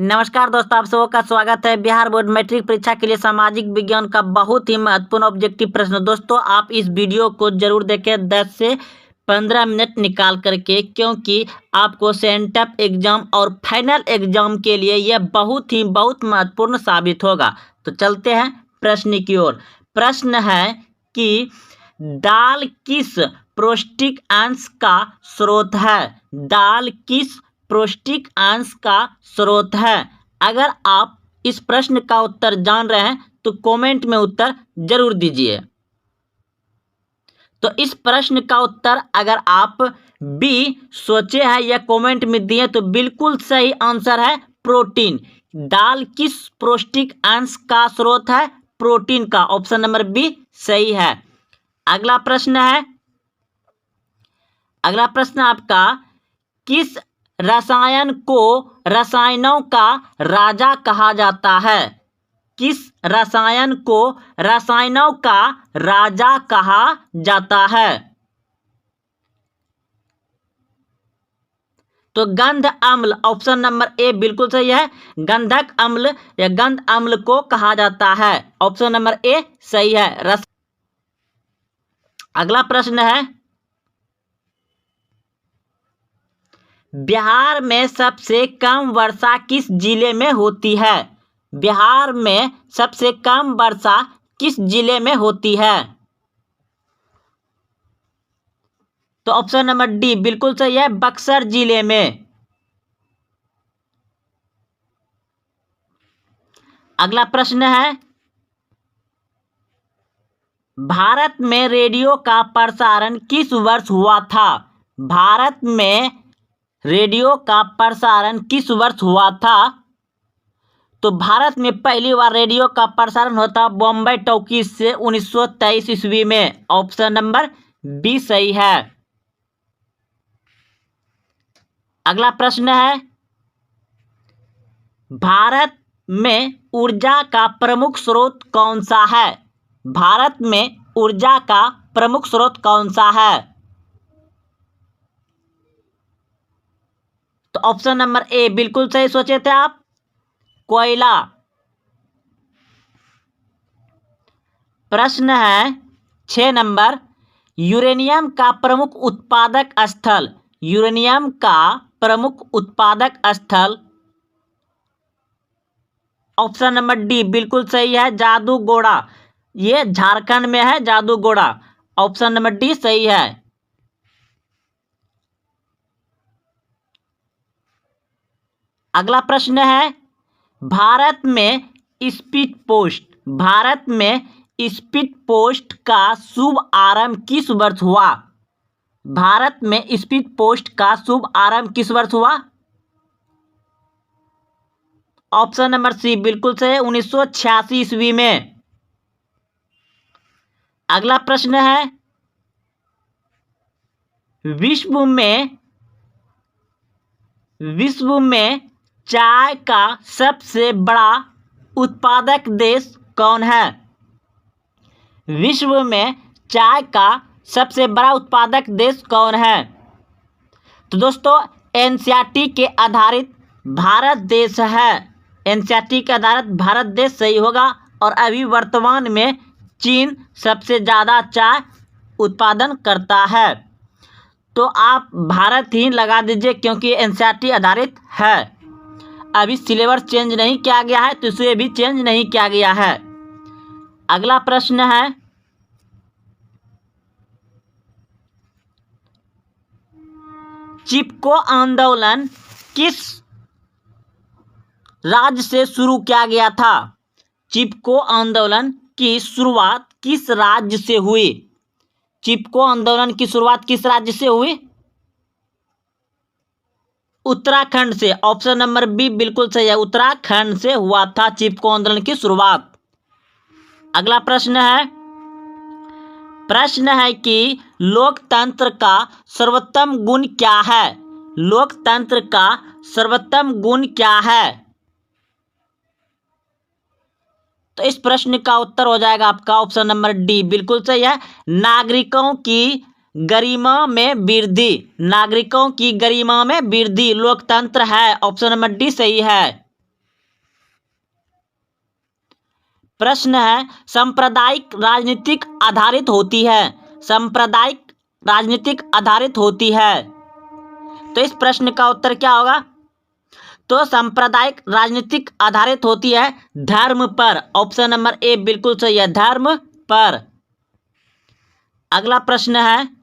नमस्कार दोस्तों, आप सबों का स्वागत है। बिहार बोर्ड मैट्रिक परीक्षा के लिए सामाजिक विज्ञान का बहुत ही महत्वपूर्ण ऑब्जेक्टिव प्रश्न। दोस्तों आप इस वीडियो को जरूर देखें 10 से 15 मिनट निकाल करके, क्योंकि आपको सेंटअप एग्जाम और फाइनल एग्जाम के लिए यह बहुत महत्वपूर्ण साबित होगा। तो चलते हैं प्रश्न की ओर। प्रश्न है कि दाल किस पौष्टिक अंश का स्रोत है? दाल किस पौष्टिक अंश का स्रोत है? अगर आप इस प्रश्न का उत्तर जान रहे हैं तो कमेंट में उत्तर जरूर दीजिए। तो इस प्रश्न का उत्तर अगर आप बी सोचे हैं या कमेंट में दिए तो बिल्कुल सही आंसर है प्रोटीन। दाल किस पौष्टिक अंश का स्रोत है? प्रोटीन का। ऑप्शन नंबर बी सही है। अगला प्रश्न आपका, किस रसायन को रसायनों का राजा कहा जाता है? किस रसायन को रसायनों का राजा कहा जाता है? तो गंध अम्ल। ऑप्शन नंबर ए बिल्कुल सही है। गंधक अम्ल या गंध अम्ल को कहा जाता है। ऑप्शन नंबर ए सही है। अगला प्रश्न है, बिहार में सबसे कम वर्षा किस जिले में होती है? बिहार में सबसे कम वर्षा किस जिले में होती है? तो ऑप्शन नंबर डी बिल्कुल सही है, बक्सर जिले में। अगला प्रश्न है, भारत में रेडियो का प्रसारण किस वर्ष हुआ था? भारत में रेडियो का प्रसारण किस वर्ष हुआ था? तो भारत में पहली बार रेडियो का प्रसारण होता बॉम्बे टॉकीज से 1923 ईस्वी में। ऑप्शन नंबर बी सही है। अगला प्रश्न है, भारत में ऊर्जा का प्रमुख स्रोत कौन सा है? भारत में ऊर्जा का प्रमुख स्रोत कौन सा है? तो ऑप्शन नंबर ए बिल्कुल सही सोचे थे आप, कोयला। प्रश्न है 6 नंबर, यूरेनियम का प्रमुख उत्पादक स्थल। यूरेनियम का प्रमुख उत्पादक स्थल। ऑप्शन नंबर डी बिल्कुल सही है, जादूगोड़ा। ये झारखंड में है, जादूगोड़ा। ऑप्शन नंबर डी सही है। अगला प्रश्न है, भारत में स्पीड पोस्ट। भारत में स्पीड पोस्ट का शुभ आरंभ किस वर्ष हुआ? भारत में स्पीड पोस्ट का शुभ आरंभ किस वर्ष हुआ? ऑप्शन नंबर सी बिल्कुल सही है, 1986 ईस्वी में। अगला प्रश्न है, विश्व में चाय का सबसे बड़ा उत्पादक देश कौन है? विश्व में चाय का सबसे बड़ा उत्पादक देश कौन है? तो दोस्तों एनसीईआरटी के आधारित भारत देश है। एनसीईआरटी के आधारित भारत देश सही होगा। और अभी वर्तमान में चीन सबसे ज़्यादा चाय उत्पादन करता है। तो आप भारत ही लगा दीजिए, क्योंकि एनसीईआरटी आधारित है। अभी सिलेबस चेंज नहीं किया गया है, तो इसे भी चेंज नहीं किया गया है। अगला प्रश्न है, चिपको आंदोलन किस राज्य से शुरू किया गया था? चिपको आंदोलन की शुरुआत किस राज्य से हुई? चिपको आंदोलन की शुरुआत किस राज्य से हुई? उत्तराखंड से। ऑप्शन नंबर बी बिल्कुल सही है, उत्तराखंड से हुआ था चिपको आंदोलन की शुरुआत। अगला प्रश्न है कि लोकतंत्र का सर्वोत्तम गुण क्या है? लोकतंत्र का सर्वोत्तम गुण क्या है? तो इस प्रश्न का उत्तर हो जाएगा आपका ऑप्शन नंबर डी बिल्कुल सही है, नागरिकों की गरिमा में वृद्धि। नागरिकों की गरिमा में वृद्धि लोकतंत्र है। ऑप्शन नंबर डी सही है। प्रश्न है सांप्रदायिक राजनीतिक आधारित होती है। सांप्रदायिक राजनीतिक आधारित होती है। तो इस प्रश्न का उत्तर क्या होगा? तो सांप्रदायिक राजनीतिक आधारित होती है धर्म पर। ऑप्शन नंबर ए बिल्कुल सही है, धर्म पर। अगला प्रश्न है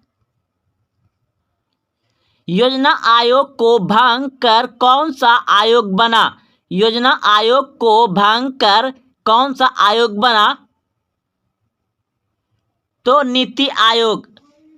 योजना आयोग को भंग कर कौन सा आयोग बना? योजना आयोग को भंग कर कौन सा आयोग बना? तो NITI Aayog.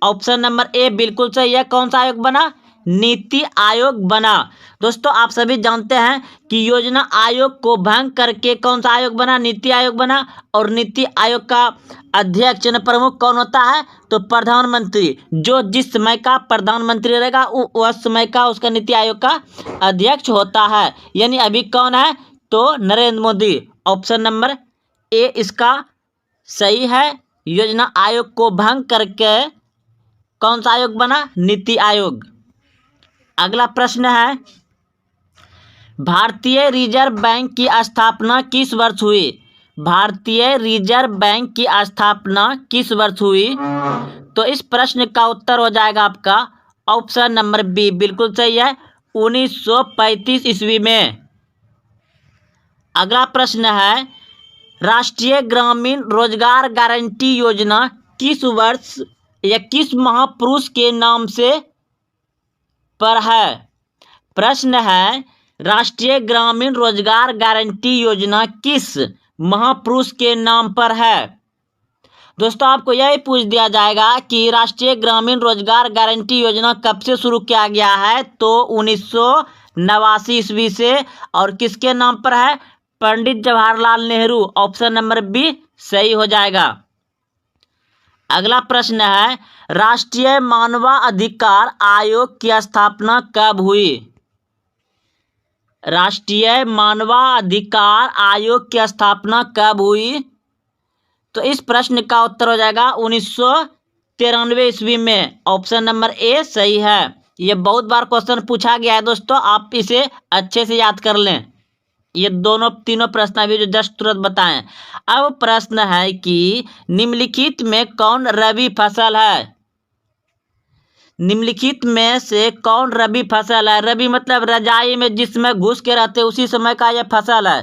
Option number A बिल्कुल सही है। कौन सा आयोग बना? नीति आयोग बना। दोस्तों आप सभी जानते हैं कि योजना आयोग को भंग करके कौन सा आयोग बना? नीति आयोग बना। और नीति आयोग का अध्यक्ष यानी प्रमुख कौन होता है? तो प्रधानमंत्री। जो जिस समय का प्रधानमंत्री रहेगा उस समय का उसका नीति आयोग का अध्यक्ष होता है। यानी अभी कौन है? तो Narendra Modi. Option number A इसका सही है। योजना आयोग को भंग करके कौन सा आयोग बना? नीति आयोग। अगला प्रश्न है भारतीय रिजर्व बैंक की स्थापना किस वर्ष हुई? भारतीय रिजर्व बैंक की स्थापना किस वर्ष हुई? तो इस प्रश्न का उत्तर हो जाएगा आपका ऑप्शन नंबर बी बिल्कुल सही है, 1935 ईस्वी में। अगला प्रश्न है राष्ट्रीय ग्रामीण रोजगार गारंटी योजना किस वर्ष या किस महापुरुष के नाम से पर है? प्रश्न है राष्ट्रीय ग्रामीण रोजगार गारंटी योजना किस महापुरुष के नाम पर है? दोस्तों आपको यही पूछ दिया जाएगा कि राष्ट्रीय ग्रामीण रोजगार गारंटी योजना कब से शुरू किया गया है? तो 1989 ईस्वी से। और किसके नाम पर है? Pandit Jawaharlal Nehru. Option number B सही हो जाएगा। अगला प्रश्न है राष्ट्रीय मानवाधिकार आयोग की स्थापना कब हुई? राष्ट्रीय मानवाधिकार आयोग की स्थापना कब हुई? तो इस प्रश्न का उत्तर हो जाएगा 1993 ईस्वी में। ऑप्शन नंबर ए सही है। ये बहुत बार क्वेश्चन पूछा गया है दोस्तों, आप इसे अच्छे से याद कर लें। ये तीनों प्रश्न अभी जो जस्ट तुरंत बताएं। अब प्रश्न है कि निम्नलिखित में कौन रबी फसल है? निम्नलिखित में से कौन रबी फसल है? रबी मतलब रजाई में जिसमें घुस के रहते उसी समय का यह फसल है।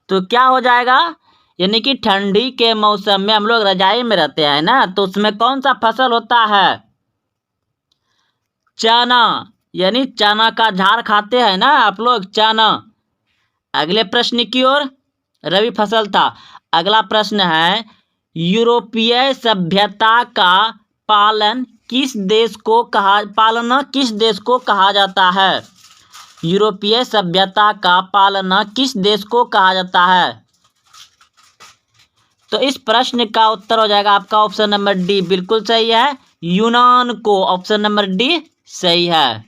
तो क्या हो जाएगा? यानी कि ठंडी के मौसम में हम लोग रजाई में रहते हैं ना, तो उसमें कौन सा फसल होता है? चना। यानी चना का झाड़ खाते हैं ना आप लोग, चना। अगले प्रश्न की ओर, रबी फसल था। अगला प्रश्न है यूरोपीय सभ्यता का पालना किस देश को कहा जाता है? यूरोपीय सभ्यता का पालना किस देश को कहा जाता है? तो इस प्रश्न का उत्तर हो जाएगा आपका ऑप्शन नंबर डी बिल्कुल सही है, यूनान को। ऑप्शन नंबर डी सही है।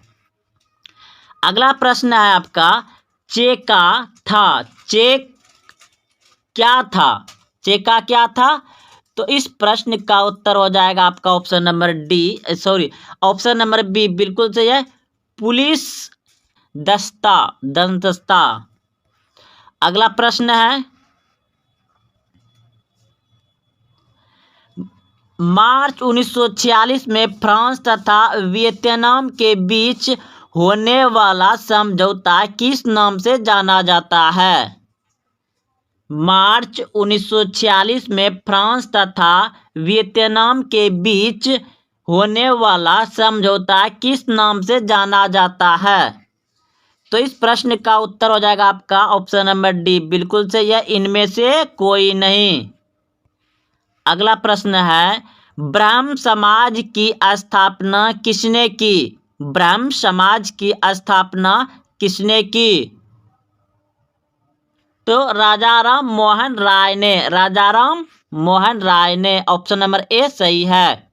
अगला प्रश्न है आपका चेका था। चेक क्या था? चेका क्या था? तो इस प्रश्न का उत्तर हो जाएगा आपका option number option number B बिल्कुल सही है, पुलिस दस्ता। अगला प्रश्न है मार्च 1946 में फ्रांस तथा वियतनाम के बीच होने वाला समझौता किस नाम से जाना जाता है? मार्च 1946 में फ्रांस तथा वियतनाम के बीच होने वाला समझौता किस नाम से जाना जाता है? तो इस प्रश्न का उत्तर हो जाएगा आपका ऑप्शन नंबर डी बिल्कुल सही है, इनमें से कोई नहीं। अगला प्रश्न है ब्रह्म समाज की स्थापना किसने की? ब्रह्म समाज की स्थापना किसने की? तो राजाराम मोहन राय ने। ऑप्शन नंबर ए सही है।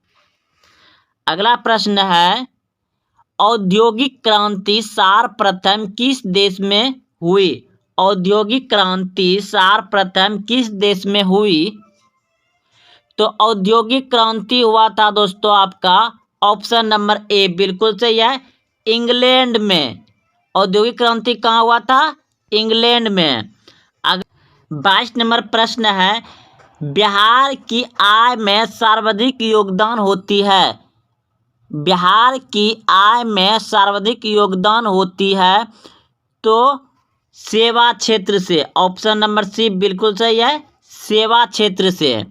अगला प्रश्न है औद्योगिक क्रांति सर्वप्रथम किस देश में हुई? औद्योगिक क्रांति सर्वप्रथम किस देश में हुई? तो औद्योगिक क्रांति हुआ था दोस्तों आपका ऑप्शन नंबर ए बिल्कुल सही है, इंग्लैंड में। औद्योगिक क्रांति कहाँ हुआ था? इंग्लैंड में। 22 नंबर प्रश्न है, बिहार की आय में सर्वाधिक योगदान होती है। बिहार की आय में सर्वाधिक योगदान होती है तो सेवा क्षेत्र से। ऑप्शन नंबर सी बिल्कुल सही है, सेवा क्षेत्र से।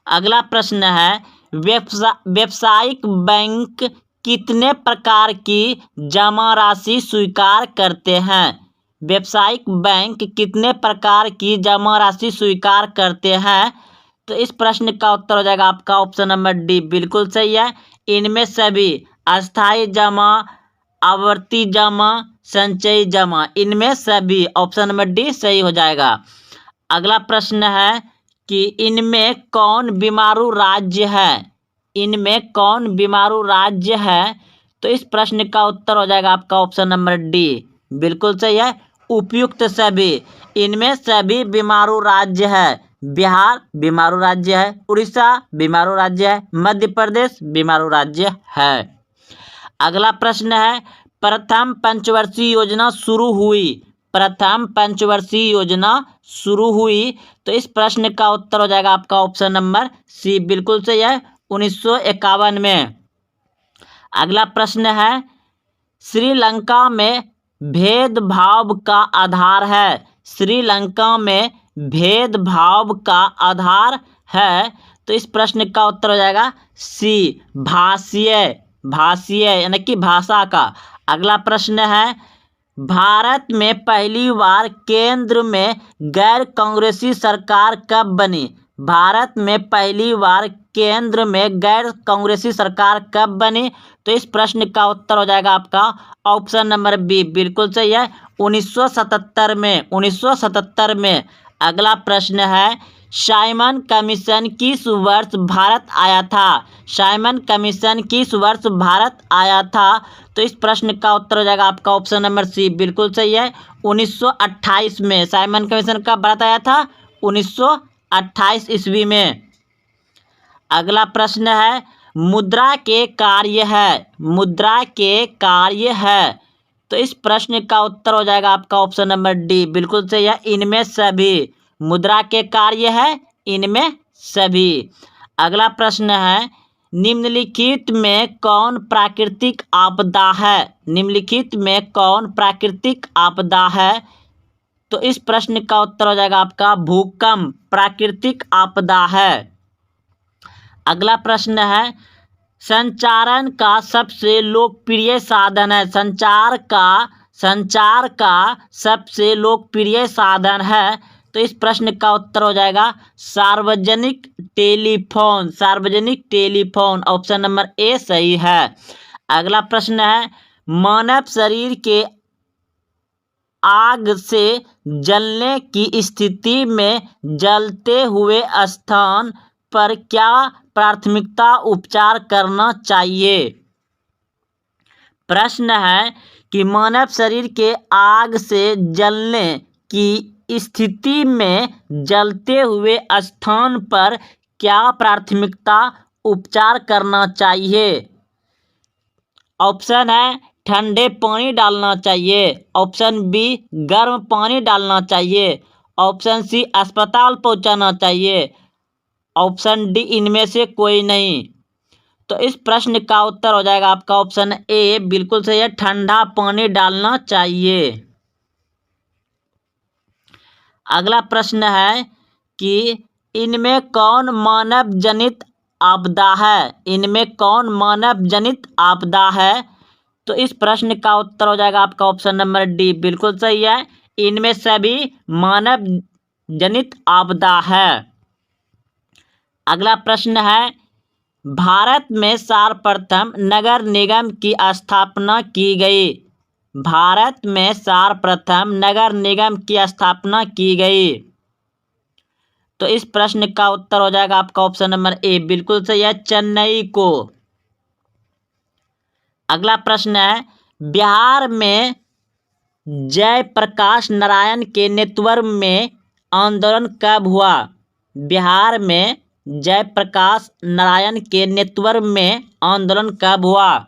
अगला प्रश्न है, व्यावसायिक बैंक कितने प्रकार की जमा राशि स्वीकार करते हैं। व्यावसायिक बैंक कितने प्रकार की जमा राशि स्वीकार करते हैं। तो इस प्रश्न का उत्तर हो जाएगा आपका ऑप्शन नंबर डी बिल्कुल सही है। इनमें सभी अस्थायी जमा, आवर्ती जमा, संचयी जमा, इनमें सभी ऑप्शन नंबर डी सही हो जाएगा। अगला प्रश्न है कि इनमें कौन बीमारू राज्य है। इनमें कौन बीमारू राज्य है। तो इस प्रश्न का उत्तर हो जाएगा आपका ऑप्शन नंबर डी बिल्कुल सही है, उपयुक्त सभी। इनमें सभी बीमारू राज्य है। बिहार बीमारू राज्य है, उड़ीसा बीमारू राज्य है, मध्य प्रदेश बीमारू राज्य है। अगला प्रश्न है, प्रथम पंचवर्षीय योजना शुरू हुई। प्रथम पंचवर्षीय योजना शुरू हुई। तो इस प्रश्न का उत्तर हो जाएगा आपका ऑप्शन नंबर सी बिल्कुल सही है, 1951 में। अगला प्रश्न है, श्रीलंका में भेदभाव का आधार है। श्रीलंका में भेदभाव का आधार है। तो इस प्रश्न का उत्तर हो जाएगा सी, भाषीय। भाषीय यानी कि भाषा का। अगला प्रश्न है, भारत में पहली बार केंद्र में गैर कांग्रेसी सरकार कब बनी। भारत में पहली बार केंद्र में गैर कांग्रेसी सरकार कब बनी। तो इस प्रश्न का उत्तर हो जाएगा आपका ऑप्शन नंबर बी बिल्कुल सही है, 1977 में। 1977 में। अगला प्रश्न है, साइमन कमीशन किस वर्ष भारत आया था। साइमन कमीशन किस वर्ष भारत आया था। तो इस प्रश्न का उत्तर हो जाएगा आपका ऑप्शन नंबर सी बिल्कुल सही है, 1928 में। साइमन कमीशन कब भारत आया था, 1928 ईस्वी में। अगला प्रश्न है, मुद्रा के कार्य है। मुद्रा के कार्य है। तो इस प्रश्न का उत्तर हो जाएगा आपका ऑप्शन नंबर डी बिल्कुल सही है, इनमें सभी। मुद्रा के कार्य है इनमें सभी। अगला प्रश्न है, निम्नलिखित में कौन प्राकृतिक आपदा है। निम्नलिखित में कौन प्राकृतिक आपदा है। तो इस प्रश्न का उत्तर हो जाएगा आपका भूकंप प्राकृतिक आपदा है। अगला प्रश्न है, संचारण का सबसे लोकप्रिय साधन है। संचार का सबसे लोकप्रिय साधन है। तो इस प्रश्न का उत्तर हो जाएगा सार्वजनिक टेलीफोन। सार्वजनिक टेलीफोन ऑप्शन नंबर ए सही है। अगला प्रश्न है, मानव शरीर के आग से जलने की स्थिति में जलते हुए स्थान पर क्या प्राथमिकता उपचार करना चाहिए। प्रश्न है कि मानव शरीर के आग से जलने की स्थिति में जलते हुए स्थान पर क्या प्राथमिकता उपचार करना चाहिए। ऑप्शन है ठंडे पानी डालना चाहिए, ऑप्शन बी गर्म पानी डालना चाहिए, ऑप्शन सी अस्पताल पहुंचाना चाहिए, ऑप्शन डी इनमें से कोई नहीं। तो इस प्रश्न का उत्तर हो जाएगा आपका ऑप्शन ए बिल्कुल सही है, ठंडा पानी डालना चाहिए। अगला प्रश्न है कि इनमें कौन मानव जनित आपदा है। इनमें कौन मानव जनित आपदा है। तो इस प्रश्न का उत्तर हो जाएगा आपका ऑप्शन नंबर डी बिल्कुल सही है, इनमें सभी मानव जनित आपदा है। अगला प्रश्न है, भारत में सर्वप्रथम नगर निगम की स्थापना की गई। भारत में सर्वप्रथम नगर निगम की स्थापना की गई। तो इस प्रश्न का उत्तर हो जाएगा आपका ऑप्शन नंबर ए बिल्कुल सही है, चेन्नई को। अगला प्रश्न है, बिहार में जयप्रकाश नारायण के नेतृत्व में आंदोलन कब हुआ। बिहार में जयप्रकाश नारायण के नेतृत्व में आंदोलन कब हुआ।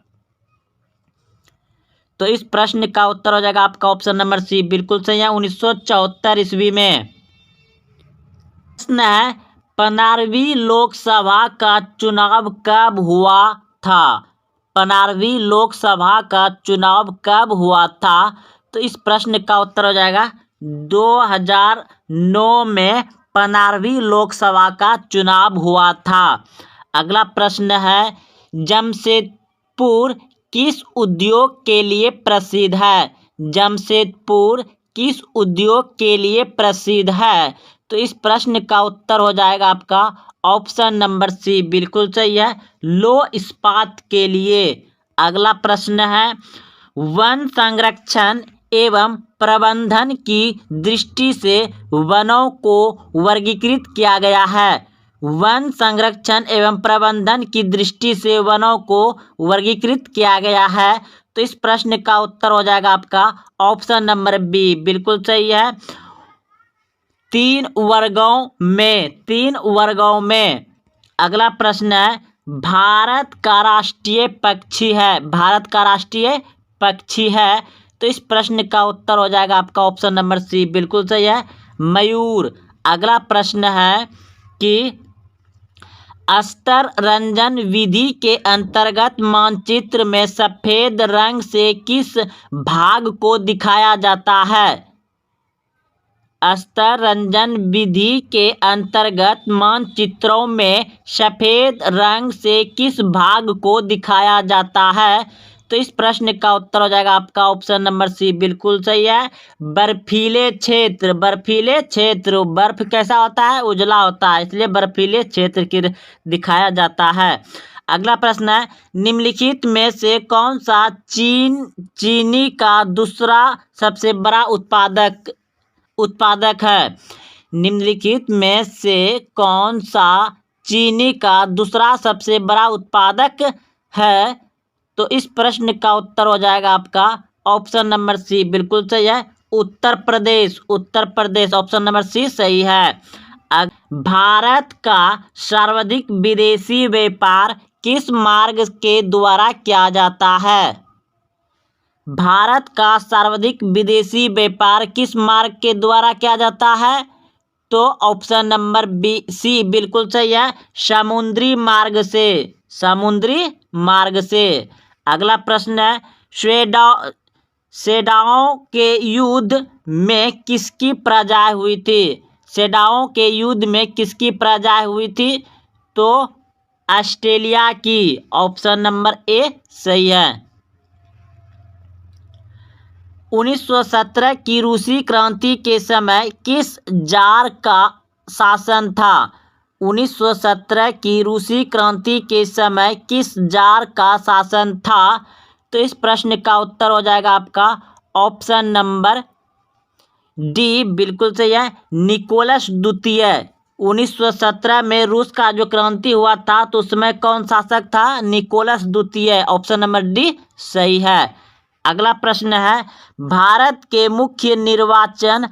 तो इस प्रश्न का उत्तर हो जाएगा आपका ऑप्शन नंबर सी बिल्कुल सही है, 1974 ईस्वी में। प्रश्न है 15वीं लोकसभा का चुनाव कब हुआ था। 15वीं लोकसभा का चुनाव कब हुआ था। तो इस प्रश्न का उत्तर हो जाएगा 2009 में 15वीं लोकसभा का चुनाव हुआ था। अगला प्रश्न है जमशेदपुर किस उद्योग के लिए प्रसिद्ध है। जमशेदपुर किस उद्योग के लिए प्रसिद्ध है। तो इस प्रश्न का उत्तर हो जाएगा आपका ऑप्शन नंबर सी, बिल्कुल सही है, लो इस्पात के लिए। अगला प्रश्न है वन संरक्षण एवं प्रबंधन की दृष्टि से वनों को वर्गीकृत किया गया है। वन संरक्षण एवं प्रबंधन की दृष्टि से वनों को वर्गीकृत किया गया है। तो इस प्रश्न का उत्तर हो जाएगा आपका ऑप्शन नंबर बी, बिल्कुल सही है, 3 वर्गों में। अगला प्रश्न है भारत का राष्ट्रीय पक्षी है। भारत का राष्ट्रीय पक्षी है। तो इस प्रश्न का उत्तर हो जाएगा आपका ऑप्शन नंबर सी, बिल्कुल सही है, मयूर। अगला प्रश्न है कि अस्तर रंजन विधि के अंतर्गत मानचित्र में सफेद रंग से किस भाग को दिखाया जाता है। अस्तर रंजन विधि के अंतर्गत मानचित्रों में सफेद रंग से किस भाग को दिखाया जाता है। तो इस प्रश्न का उत्तर हो जाएगा आपका ऑप्शन नंबर सी, बिल्कुल सही है, बर्फीले क्षेत्र। बर्फीले क्षेत्र, बर्फ कैसा होता है, उजला होता है, इसलिए बर्फीले क्षेत्र की दिखाया जाता है। अगला प्रश्न है निम्नलिखित में से कौन सा चीनी का दूसरा सबसे बड़ा उत्पादक है। निम्नलिखित में से कौन सा चीनी का दूसरा सबसे बड़ा उत्पादक है। तो इस प्रश्न का उत्तर हो जाएगा आपका ऑप्शन नंबर सी, बिल्कुल सही है, Uttar Pradesh. Uttar Pradesh, option number C सही है। भारत का सर्वाधिक विदेशी व्यापार किस मार्ग के द्वारा किया जाता है। भारत का सर्वाधिक विदेशी व्यापार किस मार्ग के द्वारा किया जाता है। तो ऑप्शन नंबर बी सी बिल्कुल सही है, समुद्री मार्ग से। समुद्री मार्ग से। अगला प्रश्न है सेडाओं के युद्ध में किसकी पराजय हुई थी। सेडाओं के युद्ध में किसकी पराजय हुई थी। तो ऑस्ट्रेलिया की। ऑप्शन नंबर ए सही है। 1917 की रूसी क्रांति के समय किस जार का शासन था। 1917 की रूसी क्रांति के समय किस जार का शासन था। तो इस प्रश्न का उत्तर हो जाएगा आपका ऑप्शन नंबर डी, बिल्कुल सही है, निकोलस द्वितीय। 1917 में रूस का जो क्रांति हुआ था तो उसमें कौन शासक था, निकोलस द्वितीय। ऑप्शन नंबर डी सही है। अगला प्रश्न है भारत के मुख्य निर्वाचन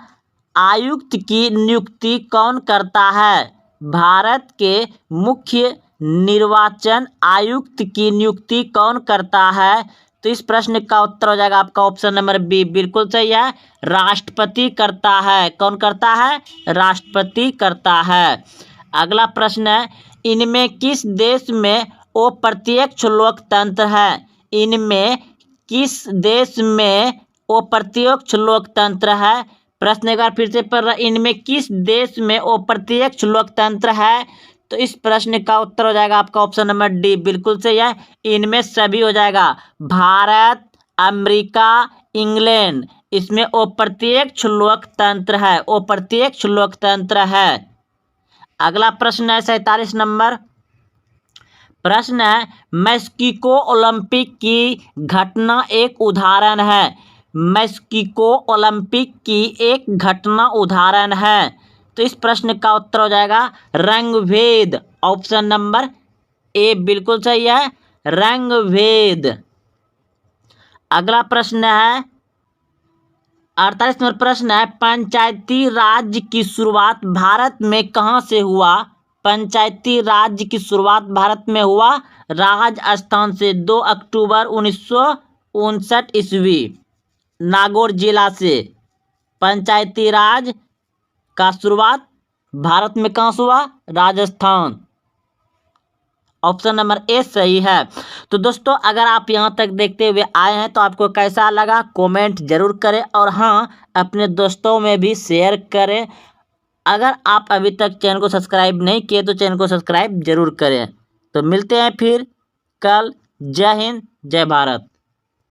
आयुक्त की नियुक्ति कौन करता है। भारत के मुख्य निर्वाचन आयुक्त की नियुक्ति कौन करता है। तो इस प्रश्न का उत्तर हो जाएगा आपका ऑप्शन नंबर बी, बिल्कुल सही है, राष्ट्रपति करता है। कौन करता है, राष्ट्रपति करता है। अगला प्रश्न है इनमें किस देश में अप्रत्यक्ष लोकतंत्र है। इनमें किस देश में अप्रत्यक्ष लोकतंत्र है। प्रश्न एक बार फिर से पढ़ रहा, इनमें किस देश में अप्रत्यक्ष लोकतंत्र है। तो इस प्रश्न का उत्तर हो जाएगा आपका ऑप्शन नंबर डी, बिल्कुल सही है, इनमें सभी हो जाएगा, भारत, अमेरिका, इंग्लैंड, इसमें अप्रत्यक्ष लोकतंत्र है। अप्रत्यक्ष लोकतंत्र है। अगला प्रश्न है 47 नंबर प्रश्न है मैक्सिको ओलंपिक की घटना एक उदाहरण है। मैक्सिको ओलंपिक की एक घटना उदाहरण है। तो इस प्रश्न का उत्तर हो जाएगा रंगभेद। ऑप्शन नंबर ए बिल्कुल सही है, रंगभेद। अगला प्रश्न है 48 नंबर प्रश्न है पंचायती राज की शुरुआत भारत में कहाँ से हुआ। पंचायती राज की शुरुआत भारत में हुआ राजस्थान से 2 अक्टूबर 1959 ईस्वी, नागौर जिला से पंचायती राज का शुरुआत भारत में कहाँ से हुआ? राजस्थान। ऑप्शन नंबर ए सही है। तो दोस्तों अगर आप यहाँ तक देखते हुए आए हैं तो आपको कैसा लगा कमेंट जरूर करें, और हाँ अपने दोस्तों में भी शेयर करें। अगर आप अभी तक चैनल को सब्सक्राइब नहीं किए तो चैनल को सब्सक्राइब जरूर करें। तो मिलते हैं फिर कल। जय हिंद, जय भारत।